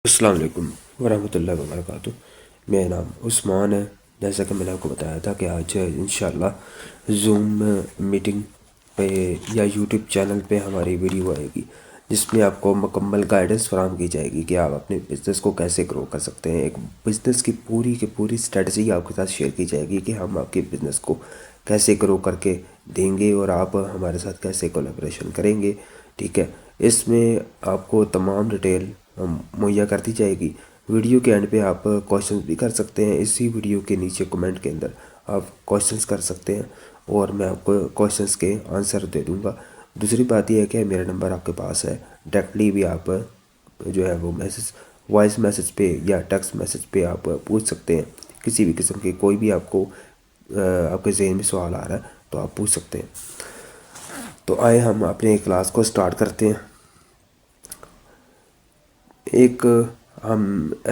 السلام علیکم ورحمۃ اللہ وبرکاتہ۔ میرا نام عثمان ہے۔ جیسا کہ میں نے آپ کو بتایا تھا کہ آج انشاءاللہ زوم میٹنگ پہ یا یوٹیوب چینل پہ ہماری ویڈیو آئے گی، جس میں آپ کو مکمل گائیڈنس فراہم کی جائے گی کہ آپ اپنے بزنس کو کیسے گرو کر سکتے ہیں۔ ایک بزنس کی پوری اسٹریٹجی آپ کے ساتھ شیئر کی جائے گی کہ ہم آپ کے بزنس کو کیسے گرو کر کے دیں گے اور آپ ہمارے ساتھ کیسے کولیبریشن کریں گے، ٹھیک ہے۔ اس میں آپ کو تمام ڈیٹیل مہیا کر دی جائے گی۔ ویڈیو کے اینڈ پہ آپ کوشچنز بھی کر سکتے ہیں، اسی ویڈیو کے نیچے کمنٹ کے اندر آپ کوشچنز کر سکتے ہیں اور میں آپ کو کوشچنز کے آنسر دے دوں گا۔ دوسری بات یہ ہے کہ میرا نمبر آپ کے پاس ہے، ڈائریکٹلی بھی آپ جو ہے وہ وائس میسج پہ یا ٹیکسٹ میسج پہ آپ پوچھ سکتے ہیں۔ کسی بھی قسم کے کوئی بھی آپ کو آپ کے ذہن میں سوال آ رہا ہے تو آپ پوچھ سکتے ہیں۔ تو آئے ہم اپنے کلاس کو سٹارٹ کرتے ہیں۔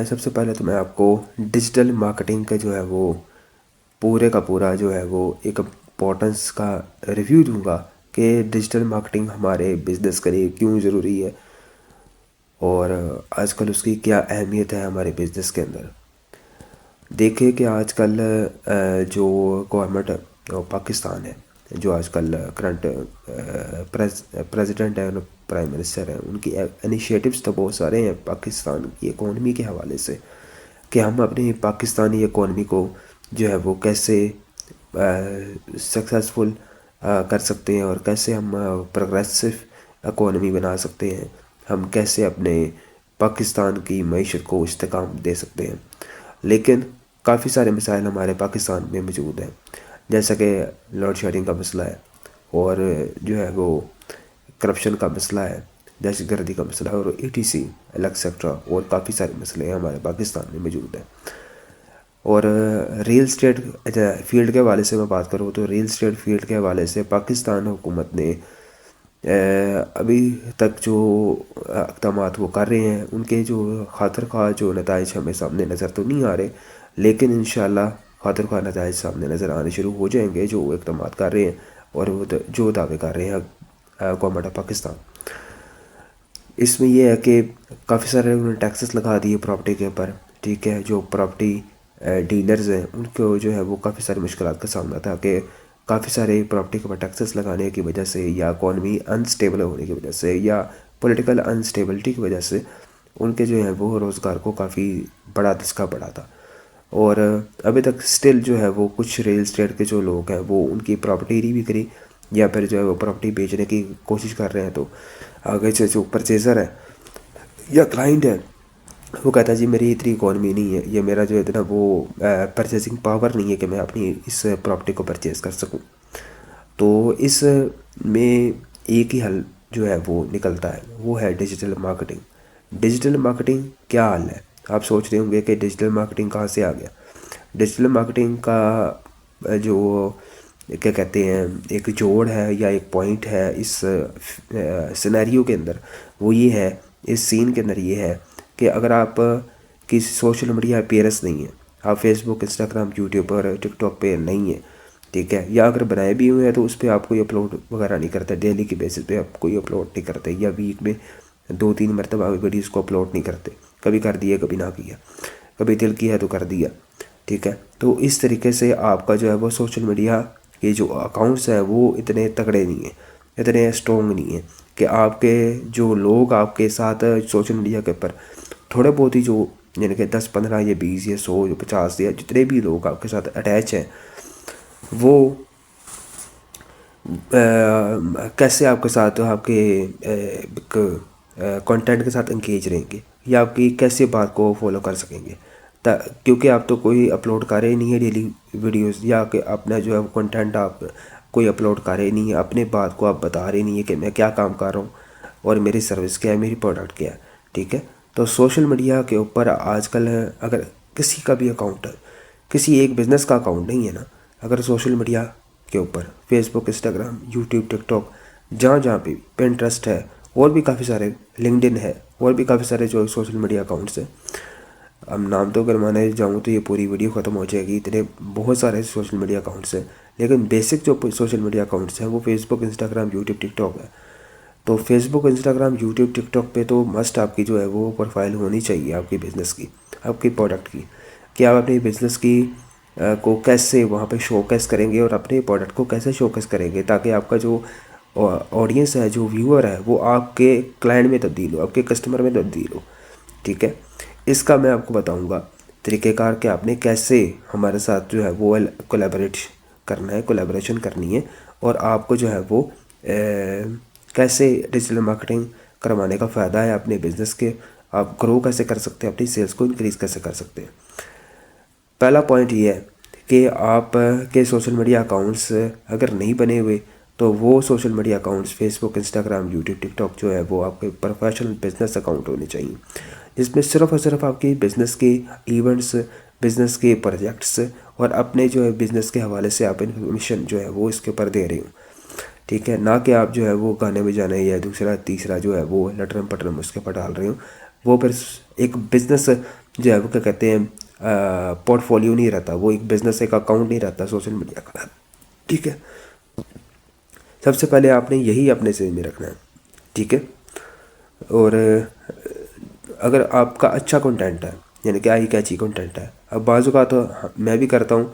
سب سے پہلے تو میں آپ کو ڈیجیٹل مارکیٹنگ کا جو ہے وہ پورا جو ہے وہ ایک امپورٹنس کا ریویو دوں گا کہ ڈیجیٹل مارکیٹنگ ہمارے بزنس کے لیے کیوں ضروری ہے اور آج کل اس کی کیا اہمیت ہے ہمارے بزنس کے اندر۔ دیکھیں کہ آج کل جو گورنمنٹ پاکستان ہے، جو آج کل کرنٹ پریزیڈنٹ ہے، پرائم منسٹر ہیں، ان کی انیشیٹوز تو بہت سارے ہیں پاکستان کی اکانومی کے حوالے سے کہ ہم اپنی پاکستانی اکانومی کو جو ہے وہ کیسے سکسیزفل کر سکتے ہیں اور کیسے ہم پروگریسو اکانومی بنا سکتے ہیں، ہم کیسے اپنے پاکستان کی معیشت کو استحکام دے سکتے ہیں۔ لیکن کافی سارے مسائل ہمارے پاکستان میں موجود ہیں، جیسا کہ لوڈ شیڈنگ کا مسئلہ ہے اور جو ہے وہ کرپشن کا مسئلہ ہے، دہشت گردی کا مسئلہ ہے اور ETC ایکسیکٹرا اور کافی سارے مسئلے ہمارے پاکستان میں موجود ہیں۔ اور ریل اسٹیٹ فیلڈ کے حوالے سے میں بات کروں تو ریل اسٹیٹ فیلڈ کے حوالے سے پاکستان حکومت نے ابھی تک جو اقدامات وہ کر رہے ہیں، ان کے جو خاطر خواہ جو نتائج ہمیں سامنے نظر تو نہیں آ رہے، لیکن انشاءاللہ خاطر خواہ نتائج سامنے نظر آنے شروع ہو جائیں گے جو وہ اقدامات کر رہے ہیں اور وہ جو دعوے کر رہے ہیں گورنمنٹ آف پاکستان۔ اس میں یہ ہے کہ کافی سارے انہوں نے ٹیکسز لگا دیے پراپرٹی کے اوپر، ٹھیک ہے۔ جو پراپرٹی ڈیلرز ہیں ان کو جو ہے وہ کافی ساری مشکلات کا سامنا تھا کہ کافی سارے پراپرٹی کے اوپر ٹیکسز لگانے کی وجہ سے یا اکانومی انسٹیبل ہونے کی وجہ سے یا پولیٹیکل انسٹیبلٹی کی وجہ سے ان کے جو ہے وہ روزگار کو کافی بڑا دھچکا پڑا تھا۔ اور ابھی تک سٹل جو ہے وہ کچھ ریل اسٹیٹ کے جو لوگ ہیں وہ ان کی پراپرٹی نہیں بک رہی یا پھر جو ہے وہ پراپرٹی بیچنے کی کوشش کر رہے ہیں، تو آگے سے جو پرچیزر ہے یا کلائنٹ ہے وہ کہتا ہے جی میری اتنی اکانومی نہیں ہے، یہ میرا جو اتنا وہ پرچیزنگ پاور نہیں ہے کہ میں اپنی اس پراپرٹی کو پرچیز کر سکوں۔ تو اس میں ایک ہی حل جو ہے وہ نکلتا ہے، وہ ہے ڈیجیٹل مارکیٹنگ۔ ڈیجیٹل مارکیٹنگ کیا حل ہے؟ آپ سوچ رہے ہوں گے کہ ڈیجیٹل مارکیٹنگ کہاں سے آ گیا۔ ڈیجیٹل مارکیٹنگ کا جو کیا کہتے ہیں ایک جوڑ ہے یا ایک پوائنٹ ہے اس سینیریو کے اندر، وہ یہ ہے، اس سین کے اندر یہ ہے کہ اگر آپ کی سوشل میڈیا اپیئرنس نہیں ہے، آپ فیس بک، انسٹاگرام، یوٹیوب اور ٹک ٹاک پہ نہیں ہے، ٹھیک ہے، یا اگر بنائے بھی ہوئے ہیں تو اس پہ آپ کوئی اپلوڈ وغیرہ نہیں کرتے، ڈیلی کی بیسس پہ آپ کوئی اپلوڈ نہیں کرتے یا ویک میں 2-3 مرتبہ ویڈیوز کو اپلوڈ نہیں کرتے، کبھی کر دیا کبھی نہ کیا، کبھی دل کیا تو کر دیا، ٹھیک ہے۔ تو اس طریقے سے آپ کا جو ہے وہ سوشل میڈیا کے جو اکاؤنٹس ہیں وہ اتنے تگڑے نہیں ہیں، اتنے اسٹرونگ نہیں ہیں کہ آپ کے جو لوگ آپ کے ساتھ سوشل میڈیا کے اوپر تھوڑے بہت ہی جو یعنی کہ 10-15 یا 20 یا 100 یا 50 یا جتنے بھی لوگ آپ کے ساتھ اٹیچ ہیں، وہ کیسے آپ کے ساتھ آپ کے کنٹینٹ کے ساتھ انگیج رہیں گے یا آپ کی کیسے بات کو فالو کر سکیں گے، کیونکہ آپ تو کوئی اپلوڈ کر رہے نہیں ہے ڈیلی ویڈیوز، یا کہ اپنا جو ہے کنٹینٹ آپ کوئی اپلوڈ کر رہے نہیں ہے، اپنے بات کو آپ بتا رہے نہیں ہے کہ میں کیا کام کر رہا ہوں اور میری سروس کیا ہے، میری پروڈکٹ کیا ہے، ٹھیک ہے۔ تو سوشل میڈیا کے اوپر آج کل اگر کسی کا بھی اکاؤنٹ ہے، کسی ایک بزنس کا اکاؤنٹ نہیں ہے نا، اگر سوشل میڈیا کے اوپر فیس بک، انسٹاگرام، یوٹیوب، ٹک ٹاک، جہاں بھی پنٹرسٹ ہے اور بھی کافی سارے لنکڈن ہے اور بھی کافی سارے جو سوشل میڈیا اکاؤنٹس ہیں، اب نام تو گرمانے جاؤں تو یہ پوری ویڈیو ختم ہو جائے گی، اتنے بہت سارے سوشل میڈیا اکاؤنٹس ہیں، لیکن بیسک جو سوشل میڈیا اکاؤنٹس ہیں وہ فیس بک، انسٹاگرام، یوٹیوب، ٹک ٹاک ہے۔ تو فیس بک، انسٹاگرام، یوٹیوب، ٹک ٹاک پہ تو مسٹ آپ کی جو ہے وہ پروفائل ہونی چاہیے آپ کی بزنس کی، آپ کی پروڈکٹ کی، کہ آپ اپنی بزنس کی کو کیسے وہاں پہ شو کیس کریں گے اور اپنے پروڈکٹ کو کیسے شو کیس کریں گے، تاکہ آپ کا جو آڈینس ہے، جو ویور ہے، وہ آپ کے کلائنٹ میں تبدیل ہو، آپ کے کسٹمر میں تبدیل ہو. ٹھیک ہے، اس کا میں آپ کو بتاؤں گا طریقہ کار کہ آپ نے کیسے ہمارے ساتھ جو ہے وہ کولیبریٹ کرنا ہے، کولیبریشن کرنی ہے، اور آپ کو جو ہے وہ کیسے ڈیجیٹل مارکیٹنگ کروانے کا فائدہ ہے اپنے بزنس کے، آپ گرو کیسے کر سکتے ہیں، اپنی سیلز کو انکریز کیسے کر سکتے ہیں. پہلا پوائنٹ یہ ہے کہ آپ کے سوشل میڈیا اکاؤنٹس اگر نہیں بنے ہوئے تو وہ سوشل میڈیا اکاؤنٹس فیس بک، انسٹاگرام، یوٹیوب، ٹک ٹاک جو ہے وہ آپ کے پروفیشنل بزنس اکاؤنٹ ہونے چاہیے، جس میں صرف اور صرف آپ کی بزنس کے ایونٹس، بزنس کے پروجیکٹس اور اپنے جو ہے بزنس کے حوالے سے آپ انفارمیشن جو ہے وہ اس کے اوپر دے رہے ہوں. ٹھیک ہے، نہ کہ آپ جو ہے وہ گانے بجانے یا دوسرا تیسرا جو ہے وہ لٹرم پٹرم اس کے اوپر ڈال رہے ہوں. وہ پھر ایک بزنس جو ہے وہ کیا کہتے ہیں پورٹ فولیو نہیں رہتا، وہ ایک بزنس، ایک اکاؤنٹ نہیں رہتا سوشل میڈیا کا. ٹھیک ہے، سب سے پہلے آپ نے یہی اپنے ذہن میں رکھنا ہے. ٹھیک ہے، اور اگر آپ کا اچھا کنٹینٹ ہے، یعنی کہ آئی کیچی کنٹینٹ ہے، اب بعض اوقات تو میں بھی کرتا ہوں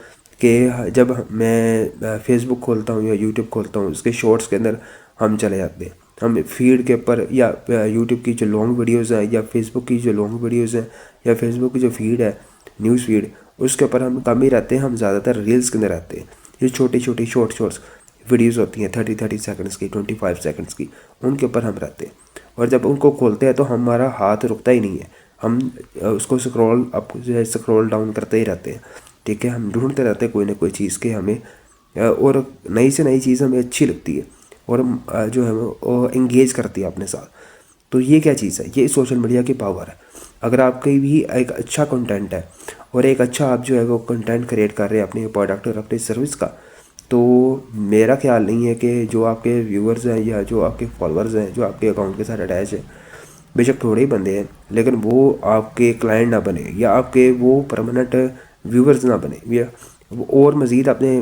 کہ جب میں فیس بک کھولتا ہوں یا یوٹیوب کھولتا ہوں، اس کے شارٹس کے اندر ہم چلے جاتے ہیں، ہم فیڈ کے اوپر یا یوٹیوب کی جو لانگ ویڈیوز ہیں یا فیس بک کی جو لانگ ویڈیوز ہیں یا فیس بک کی جو فیڈ ہے، نیوز فیڈ، اس کے اوپر ہم کم ہی رہتے ہیں، ہم زیادہ تر ریلز کے اندر رہتے ہیں. یہ چھوٹی چھوٹی شارٹس ویڈیوز ہوتی ہیں 30 سیکنڈس کی، 25 سیکنڈس کی، ان کے اوپر ہم رہتے ہیں. اور جب ان کو کھولتے ہیں تو ہمارا ہاتھ رکتا ہی نہیں ہے، ہم اس کو سکرول اپ جو ہے سکرول ڈاؤن کرتے ہی رہتے ہیں. ٹھیک ہے، ہم ڈھونڈتے رہتے ہیں کوئی نہ کوئی چیز کے ہمیں، اور نئی سے نئی چیز ہمیں اچھی لگتی ہے اور جو ہے وہ انگیج کرتی ہے اپنے ساتھ. تو یہ کیا چیز ہے؟ یہ سوشل میڈیا کی پاور ہے. اگر آپ کی بھی ایک اچھا کنٹینٹ ہے اور ایک اچھا آپ جو ہے وہ کنٹینٹ کریٹ کر رہے ہیں اپنے پروڈکٹ اور اپنی سروس کا، تو میرا خیال نہیں ہے کہ جو آپ کے ویورز ہیں یا جو آپ کے فالوورز ہیں جو آپ کے اکاؤنٹ کے ساتھ اٹیچ ہیں، بے شک تھوڑے ہی بندے ہیں، لیکن وہ آپ کے کلائنٹ نہ بنے یا آپ کے وہ پرماننٹ ویورز نہ بنے، یا اور مزید اپنے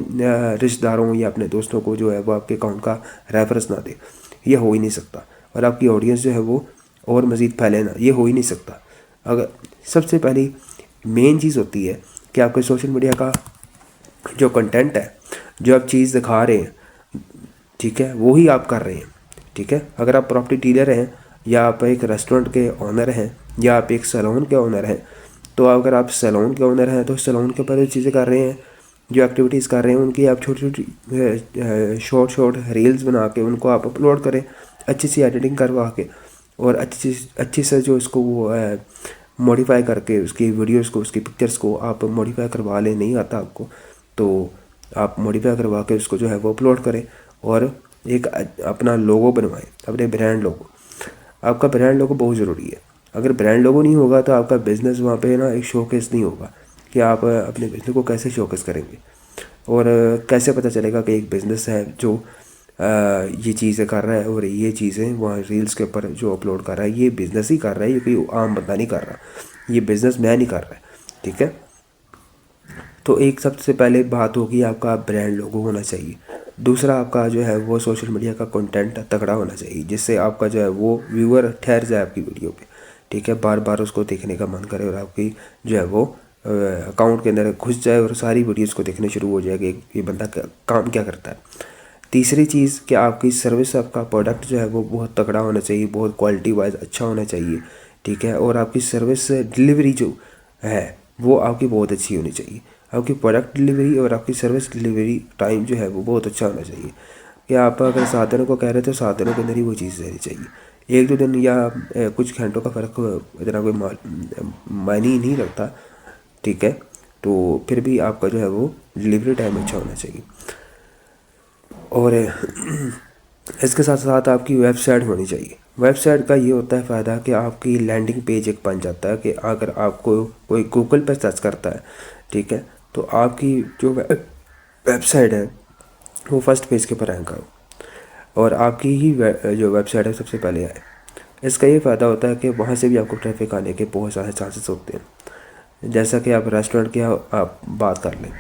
رشتہ داروں یا اپنے دوستوں کو جو ہے وہ آپ کے اکاؤنٹ کا ریفرنس نہ دے. یہ ہو ہی نہیں سکتا. اور آپ کی آڈینس جو ہے وہ اور مزید پھیلے نہ، یہ ہو ہی نہیں سکتا. اگر سب سے پہلی مین چیز ہوتی ہے کہ آپ کے سوشل میڈیا کا جو کنٹینٹ ہے، جو آپ چیز دکھا رہے ہیں، ٹھیک ہے، وہی آپ کر رہے ہیں. ٹھیک ہے، اگر آپ پراپرٹی ڈیلر ہیں یا آپ ایک ریسٹورنٹ کے اونر ہیں یا آپ ایک سیلون کے اونر ہیں، تو اگر آپ سیلون کے اونر ہیں تو سیلون کے اوپر جو چیزیں کر رہے ہیں، جو ایکٹیویٹیز کر رہے ہیں، ان کی آپ چھوٹی چھوٹی شارٹ ریلز بنا کے ان کو آپ اپلوڈ کریں، اچھی سی ایڈیٹنگ کروا کے، اور اچھی سے جو اس کو وہ موڈیفائی کر کے اس کی ویڈیوز کو، اس کی پکچرز کو آپ موڈیفائی کروا لیں. نہیں آتا آپ کو تو آپ موڈیفائی کروا کے اس کو جو ہے وہ اپلوڈ کریں اور ایک اپنا لوگو بنوائیں، اپنے برانڈ لوگو. آپ کا برانڈ لوگو بہت ضروری ہے. اگر برانڈ لوگو نہیں ہوگا تو آپ کا بزنس وہاں پہ نا ایک شو کیس نہیں ہوگا کہ آپ اپنے بزنس کو کیسے شو کیس کریں گے، اور کیسے پتہ چلے گا کہ ایک بزنس ہے جو یہ چیزیں کر رہا ہے اور یہ چیزیں وہاں ریلز کے اوپر جو اپلوڈ کر رہا ہے یہ بزنس ہی کر رہا ہے، یہ کوئی عام بندہ نہیں کر رہا، یہ بزنس مین ہی کر رہا ہے. ٹھیک ہے، تو ایک سب سے پہلے بات ہوگی آپ کا برانڈ لوگو ہونا چاہیے. دوسرا آپ کا جو ہے وہ سوشل میڈیا کا کنٹینٹ تگڑا ہونا چاہیے، جس سے آپ کا جو ہے وہ ویور ٹھہر جائے آپ کی ویڈیو پہ. ٹھیک ہے، بار بار اس کو دیکھنے کا من کرے اور آپ کی جو ہے وہ اکاؤنٹ کے اندر گھس جائے اور ساری ویڈیوز کو دیکھنے شروع ہو جائے کہ یہ بندہ کام کیا کرتا ہے. تیسری چیز کہ آپ کی سروس، آپ کا پروڈکٹ جو ہے وہ بہت تگڑا ہونا چاہیے، بہت کوالٹی وائز اچھا ہونا چاہیے. ٹھیک ہے، اور آپ کی سروس ڈلیوری جو ہے وہ آپ کی بہت اچھی ہونی چاہیے. آپ کی پروڈکٹ ڈلیوری اور آپ کی سروس ڈلیوری ٹائم جو ہے وہ بہت اچھا ہونا چاہیے، کہ آپ اگر 7 دنوں کو کہہ رہے تو 7 دنوں کے اندر ہی وہ چیز دینی چاہیے. 1-2 دن یا کچھ گھنٹوں کا فرق اتنا کوئی معنی ہی نہیں رکھتا. ٹھیک ہے، تو پھر بھی آپ کا جو ہے وہ ڈلیوری ٹائم اچھا ہونا چاہیے. اور اس کے ساتھ ساتھ آپ کی ویب سائٹ ہونی چاہیے. ویب سائٹ کا یہ ہوتا ہے فائدہ کہ آپ کی لینڈنگ پیج ایک بن جاتا ہے، کہ اگر آپ کو کوئی گوگل پہ سرچ کرتا ہے، ٹھیک ہے، تو آپ کی جو ویب سائٹ ہے وہ فرسٹ پیج کے اوپر رینک کرو اور آپ کی ہی جو ویب سائٹ ہے سب سے پہلے آئے. اس کا یہ فائدہ ہوتا ہے کہ وہاں سے بھی آپ کو ٹریفک آنے کے بہت سارے چانسز ہوتے ہیں. جیسا کہ آپ ریسٹورنٹ کی آپ بات کر لیں،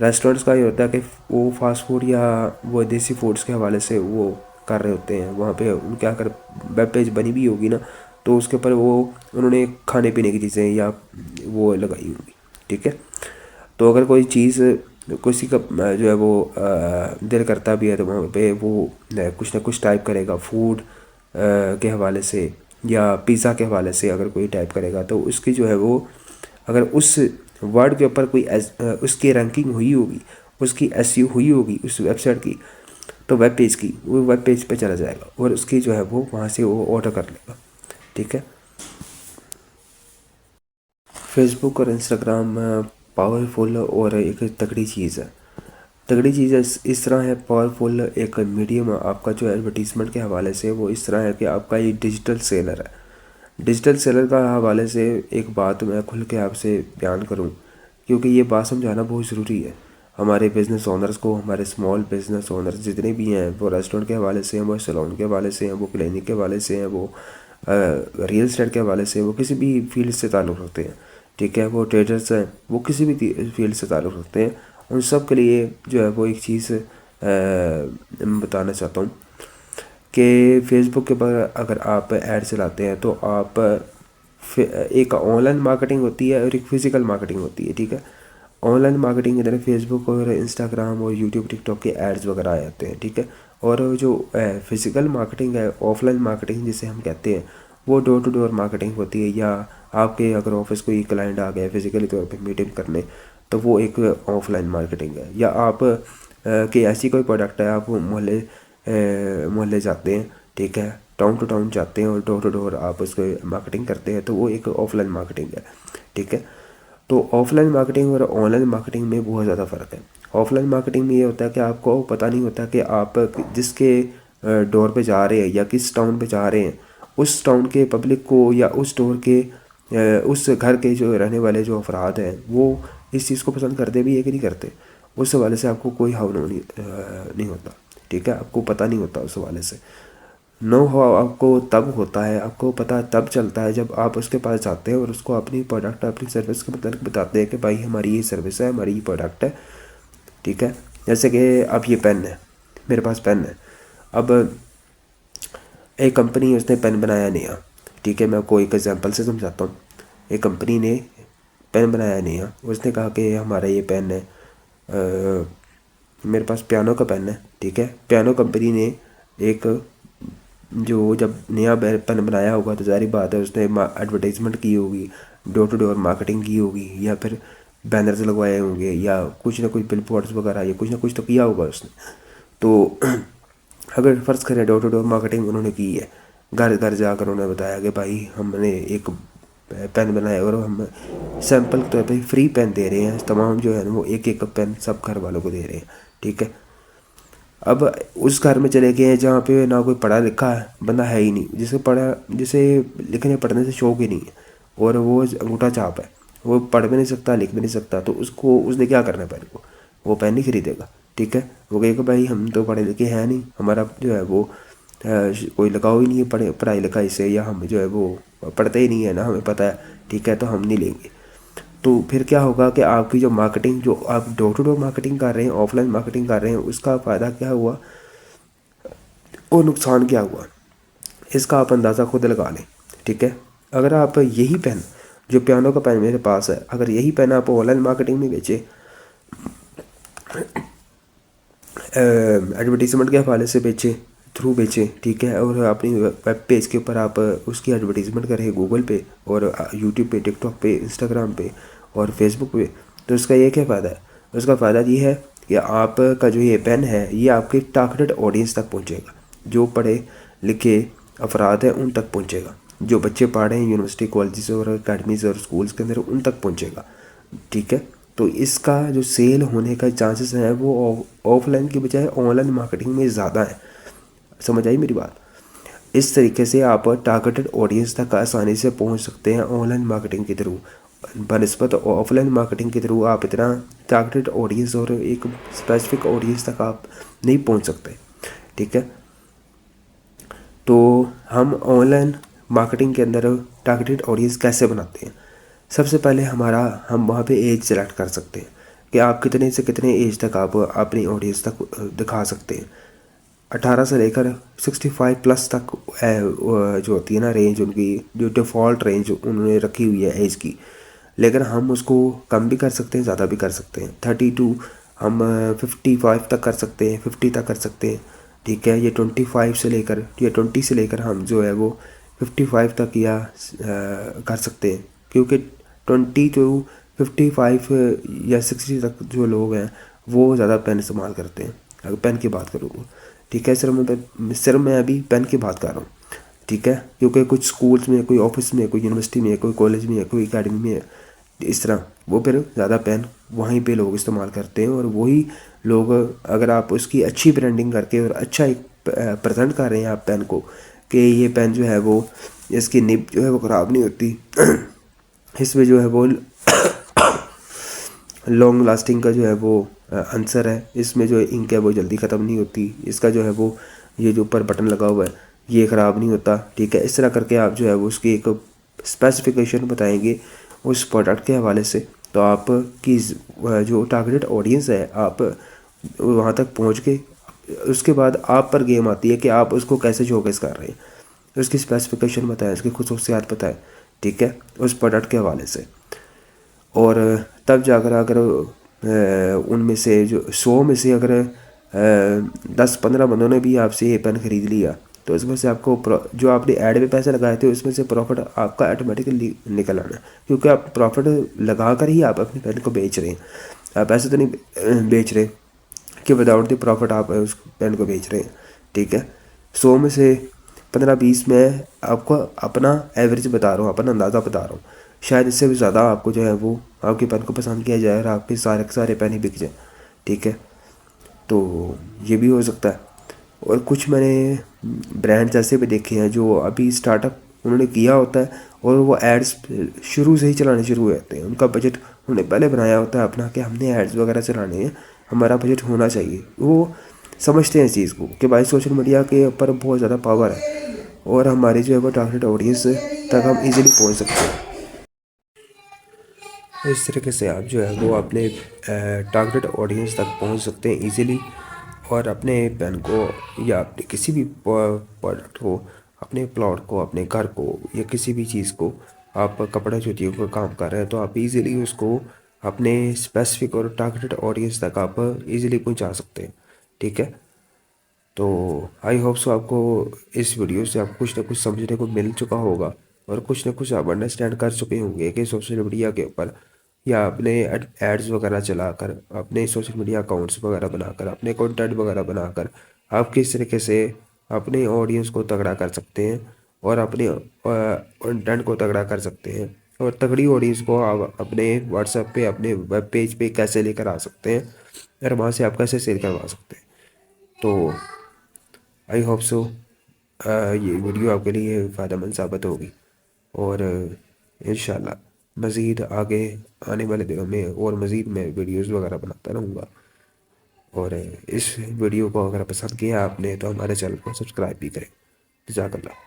ریسٹورنٹس کا یہ ہوتا ہے کہ وہ فاسٹ فوڈ یا وہ دیسی فوڈس کے حوالے سے وہ کر رہے ہوتے ہیں وہاں پہ ان کے اگر ویب پیج بنی بھی ہوگی نا تو اس کے اوپر وہ انہوں نے کھانے پینے کی چیزیں یا وہ لگائی ہوگی، ٹھیک ہے. تو اگر کوئی چیز کسی کا جو ہے وہ دل کرتا بھی ہے تو وہاں پہ وہ کچھ نہ کچھ ٹائپ کرے گا فوڈ کے حوالے سے یا پیزا کے حوالے سے. اگر کوئی ٹائپ کرے گا تو اس کی جو ہے وہ اگر اس ورڈ کے اوپر کوئی اس کی رینکنگ ہوئی ہوگی، اس کی ایس یو ہوئی ہوگی اس ویب سائٹ کی، تو ویب پیج کی، وہ ویب پیج پہ چلا جائے گا اور اس کی جو ہے وہ وہاں سے وہ آرڈر کر لے گا، ٹھیک ہے. فیس بک اور انسٹاگرام پاورفل اور ایک تگڑی چیز ہے. تگڑی چیز اس طرح ہے، پاورفل ایک میڈیم آپ کا جو ایڈورٹیزمنٹ کے حوالے سے وہ اس طرح ہے کہ آپ کا یہ ڈیجیٹل سیلر ہے. ڈیجیٹل سیلر کا حوالے سے ایک بات میں کھل کے آپ سے بیان کروں، کیونکہ یہ بات سمجھانا بہت ضروری ہے ہمارے بزنس اونرز کو. ہمارے اسمال بزنس اونرز جتنے بھی ہیں، وہ ریسٹورنٹ کے حوالے سے ہیں، وہ سیلون کے حوالے سے ہیں، وہ کلینک کے حوالے سے ہیں، وہ ریئل اسٹیٹ کے حوالے سے، وہ کسی بھی فیلڈ سے تعلق رکھتے ہیں، ٹھیک ہے. وہ ٹریڈرز ہیں، وہ کسی بھی فیلڈ سے تعلق رکھتے ہیں. ان سب کے لیے جو ہے وہ ایک چیز بتانا چاہتا ہوں کہ فیس بک کے پر اگر آپ ایڈ چلاتے ہیں تو آپ ایک آن لائن مارکیٹنگ ہوتی ہے اور ایک فزیکل مارکیٹنگ ہوتی ہے، ٹھیک ہے. آن لائن مارکیٹنگ ادھر فیس بک اور انسٹاگرام اور یوٹیوب ٹک ٹاک کے ایڈز وغیرہ آ جاتے ہیں، ٹھیک ہے. اور جو فزیکل مارکیٹنگ ہے، آف لائن مارکیٹنگ جسے ہم کہتے ہیں، وہ ڈور ٹو ڈور مارکیٹنگ ہوتی ہے. یا آپ کے اگر آفس کوئی کلائنٹ آ گیا فزیکلی طور پہ میٹنگ کرنے تو وہ ایک آف لائن مارکیٹنگ ہے. یا آپ کہ ایسی کوئی پروڈکٹ ہے، آپ محلے جاتے ہیں، ٹھیک ہے، ٹاؤن ٹو ٹاؤن جاتے ہیں اور ڈور ٹو ڈور آپ اس کو مارکیٹنگ کرتے ہیں، تو وہ ایک آف لائن مارکیٹنگ ہے، ٹھیک ہے. تو آف لائن مارکیٹنگ اور آن لائن مارکیٹنگ میں بہت زیادہ فرق ہے. آف لائن مارکیٹنگ میں یہ ہوتا ہے کہ آپ کو پتہ نہیں ہوتا کہ آپ جس کے ڈور پہ جا رہے ہیں یا کس ٹاؤن پہ جا رہے ہیں، اس ٹاؤن کے پبلک کو یا اس ڈور کے اس گھر کے جو رہنے والے جو افراد ہیں وہ اس چیز کو پسند کرتے بھی ہے کہ نہیں کرتے. اس حوالے سے آپ کو کوئی ہاؤ نہیں ہوتا، ٹھیک ہے. آپ کو پتہ نہیں ہوتا اس حوالے سے. نو ہاؤ آپ کو تب ہوتا ہے، آپ کو پتہ تب چلتا ہے جب آپ اس کے پاس جاتے ہیں اور اس کو اپنی پروڈکٹ اپنی سروس کے متعلق بتاتے ہیں کہ بھائی ہماری یہ سروس ہے، ہماری یہ پروڈکٹ ہے، ٹھیک ہے. جیسے کہ اب یہ پین ہے، میرے پاس پین ہے. اب ایک کمپنی اس نے پین بنایا نیا، ٹھیک ہے. میں آپ کو ایک ایگزامپل سے سمجھاتا ہوں. ایک کمپنی نے پین بنایا نیا، اس نے کہا کہ ہمارا یہ پین ہے، میرے پاس پیانو کا پین ہے، ٹھیک ہے. پیانو کمپنی نے ایک جو جب نیا پین بنایا ہوگا تو ظاہری بات ہے اس نے ایڈورٹیزمنٹ کی ہوگی، ڈور ٹو ڈور مارکیٹنگ کی ہوگی، یا پھر بینرز لگوائے ہوں گے، یا کچھ نہ کچھ بل بورڈز وغیرہ، یا کچھ نہ کچھ تو کیا ہوگا اس نے. تو اگر فرض کریں ڈور ٹو ڈور مارکیٹنگ انہوں نے کی ہے، گھر گھر جا کر انہوں نے بتایا کہ بھائی ہم نے ایک پین بنایا اور ہم سیمپل طور پہ فری پین دے رہے ہیں، تمام جو ہے وہ ایک ایک پین سب گھر والوں کو دے رہے ہیں، ٹھیک ہے. اب اس گھر میں چلے گئے ہیں جہاں پہ نہ کوئی پڑھا لکھا ہے بندہ ہے ہی نہیں، جسے لکھنے پڑھنے سے شوق ہی نہیں ہے، اور وہ انگوٹھا چھاپ ہے، وہ پڑھ بھی نہیں سکتا لکھ بھی نہیں سکتا. تو اس نے کیا کرنا ہے، پین کو وہ پین نہیں خریدے گا، ٹھیک ہے. وہ کہے گا بھائی ہم تو پڑھے لکھے ہیں نہیں، ہمارا جو ہے وہ کوئی لگاؤ ہی نہیں ہے پڑھائی لکھائی سے، یا ہم جو ہے وہ پڑھتے ہی نہیں ہے نا، ہمیں پتہ ہے، ٹھیک ہے، تو ہم نہیں لیں گے. تو پھر کیا ہوگا کہ آپ کی جو مارکیٹنگ، جو آپ ڈور ٹو ڈور مارکیٹنگ کر رہے ہیں، آف لائن مارکیٹنگ کر رہے ہیں، اس کا فائدہ کیا ہوا اور نقصان کیا ہوا، اس کا آپ اندازہ خود لگا لیں، ٹھیک ہے. اگر آپ یہی پین، جو پیانو کا پین میرے پاس ہے، اگر یہی پین آپ آن لائن مارکیٹنگ میں بیچے، ایڈورٹیزمنٹ کے حوالے سے تھرو بیچیں، ٹھیک ہے، اور اپنی ویب پیج کے اوپر آپ اس کی ایڈورٹیزمنٹ کریں گوگل پہ اور یوٹیوب پہ، ٹک ٹاک پہ، انسٹاگرام پہ اور فیس بک پہ، تو اس کا یہ کیا فائدہ ہے؟ اس کا فائدہ یہ ہے کہ آپ کا جو یہ پین ہے یہ آپ کے ٹارگیٹڈ آڈینس تک پہنچے گا، جو پڑھے لکھے افراد ہیں ان تک پہنچے گا، جو بچے پڑھ رہے ہیں یونیورسٹی کالجز اور اکیڈمیز اور اسکولز کے اندر ان تک پہنچے گا، ٹھیک ہے. تو اس کا جو سیل ہونے کا چانسز ہیں وہ آف لائن کی بجائے آن لائن مارکیٹنگ میں زیادہ ہیں. سمجھ آئی میری بات؟ اس طریقے سے آپ ٹارگیٹڈ آڈینس تک آسانی سے پہنچ سکتے ہیں آن لائن مارکیٹنگ کے تھرو، بنسبت آف لائن مارکیٹنگ کے تھرو آپ اتنا ٹارگیٹڈ آڈینس اور ایک اسپیسیفک آڈینس تک آپ نہیں پہنچ سکتے، ٹھیک ہے. تو ہم آن لائن مارکیٹنگ کے اندر ٹارگیٹڈ آڈینس کیسے بناتے ہیں؟ سب سے پہلے ہم وہاں پہ ایج سلیکٹ کر سکتے ہیں کہ آپ کتنے سے کتنے ایج تک آپ اپنی آڈینس تک دکھا سکتے ہیں. 18 سے لے کر 65 پلس تک جو ہوتی ہے نا رینج ان کی، جو ڈیفالٹ رینج انہوں نے رکھی ہوئی ہے ایج کی، لیکن ہم اس کو کم بھی کر سکتے ہیں، زیادہ بھی کر سکتے ہیں۔ 32 ہم 55 تک کر سکتے ہیں، 50 تک کر سکتے ہیں، ٹھیک ہے۔ یہ 25 سے لے کر، یہ 20 سے لے کر ہم جو ہے وہ 55 تک یا کر سکتے ہیں، کیونکہ 20 to 55 یا 60 تک جو لوگ ہیں وہ زیادہ پین استعمال کرتے ہیں، اگر پین کی بات کروں، ٹھیک ہے۔ صرف میں ابھی پین کی بات کر رہا ہوں، ٹھیک ہے، کیونکہ کچھ سکولز میں، کوئی آفس میں، کوئی یونیورسٹی میں، کوئی کالج میں، کوئی اکیڈمی میں، اس طرح وہ پھر زیادہ پین وہیں پہ لوگ استعمال کرتے ہیں، اور وہی لوگ اگر آپ اس کی اچھی برانڈنگ کر کے اور اچھا ایک پریزنٹ کر رہے ہیں آپ پین کو، کہ یہ پین جو ہے وہ اس کی نب جو ہے وہ خراب نہیں ہوتی، اس میں جو ہے وہ لانگ لاسٹنگ کا جو ہے وہ آنسر ہے، اس میں جو انک ہے وہ جلدی ختم نہیں ہوتی، اس کا جو ہے وہ یہ جو اوپر بٹن لگا ہوا ہے یہ خراب نہیں ہوتا، ٹھیک ہے۔ اس طرح کر کے آپ جو ہے وہ اس کی ایک اسپیسیفیکیشن بتائیں گے اس پروڈکٹ کے حوالے سے، تو آپ کی جو ٹارگیٹڈ آڈینس ہے آپ وہاں تک پہنچ کے، اس کے بعد آپ پر گیم آتی ہے کہ آپ اس کو کیسے شوکیس کر رہے ہیں، اس کی اسپیسیفیکیشن بتائیں، اس کی خصوصیات بتائیں، ٹھیک ہے، اس پروڈکٹ کے حوالے سے۔ اور تب جا کر اگر ان میں سے جو 100 میں سے اگر 10-15 بندوں نے بھی آپ سے یہ پین خرید لیا، تو اس میں سے آپ کو جو آپ نے ایڈ پہ پیسے لگائے تھے اس میں سے پروفٹ آپ کا آٹومیٹکلی نکل آنا ہے، کیونکہ آپ پروفٹ لگا کر ہی آپ اپنے پین کو بیچ رہے ہیں، آپ ایسے تو نہیں بیچ رہے کہ وداؤٹ دی پروفٹ آپ اس پین کو بیچ رہے ہیں، ٹھیک ہے۔ 100 میں سے 15-20 میں آپ کو اپنا ایوریج بتا رہا ہوں، اپنا اندازہ بتا رہا ہوں، شاید اس سے بھی زیادہ آپ کو جو ہے وہ آپ کے پین کو پسند کیا جائے اور آپ کے سارے پین ہی بک جائیں، ٹھیک ہے۔ تو یہ بھی ہو سکتا ہے۔ اور کچھ میں نے برانڈز ایسے بھی دیکھے ہیں جو ابھی اسٹارٹ اپ انہوں نے کیا ہوتا ہے، اور وہ ایڈز شروع سے ہی چلانے شروع ہو جاتے ہیں، ان کا بجٹ انہوں نے پہلے بنایا ہوتا ہے اپنا کہ ہم نے ایڈز وغیرہ چلانے ہیں، ہمارا بجٹ ہونا چاہیے، وہ سمجھتے ہیں اس چیز کو کہ بھائی سوشل میڈیا کے اوپر بہت زیادہ پاور ہے، اور ہماری جو ہے وہ ٹارگیٹ آڈینس تک ہم ایزیلی پہنچ سکتے ہیں۔ اس طریقے سے آپ جو ہے وہ اپنے ٹارگیٹ آڈینس تک پہنچ سکتے ہیں ایزیلی، اور اپنے پین کو یا اپنے کسی بھی پروڈکٹ کو، اپنے پلاٹ کو، اپنے گھر کو، یا کسی بھی چیز کو، آپ کپڑے جوتیوں کا کام کر رہے ہیں تو آپ ایزیلی اس کو اپنے اسپیسیفک اور ٹارگیٹڈ آڈینس تک آپ ایزیلی پہنچا سکتے ہیں، ٹھیک ہے۔ تو آئی ہوپ سو آپ کو اس ویڈیو سے آپ کچھ نہ کچھ سمجھنے کو مل چکا ہوگا، اور کچھ نہ کچھ آپ انڈرسٹینڈ کر چکے ہوں گے کہ سوشل میڈیا کے اوپر یا اپنے ایڈز وغیرہ چلا کر، اپنے سوشل میڈیا اکاؤنٹس وغیرہ بنا کر، اپنے کنٹینٹ وغیرہ بنا کر آپ کس طریقے سے اپنے آڈینس کو تگڑا کر سکتے ہیں، اور اپنے کنٹینٹ کو تگڑا کر سکتے ہیں، اور تگڑی آڈینس کو آپ اپنے واٹس ایپ پہ، اپنے ویب پیج پہ کیسے لے کر آ سکتے ہیں، اور وہاں سے آپ کیسے سیل کروا سکتے ہیں۔ تو آئی ہوپ سو یہ ویڈیو آپ کے لیے فائدہ مند ثابت ہوگی، اور انشاءاللہ مزید آگے آنے والے دنوں میں اور مزید میں ویڈیوز وغیرہ بناتا رہوں گا، اور اس ویڈیو کو اگر پسند کیا آپ نے تو ہمارے چینل کو سبسکرائب بھی کریں۔ جزاک اللہ۔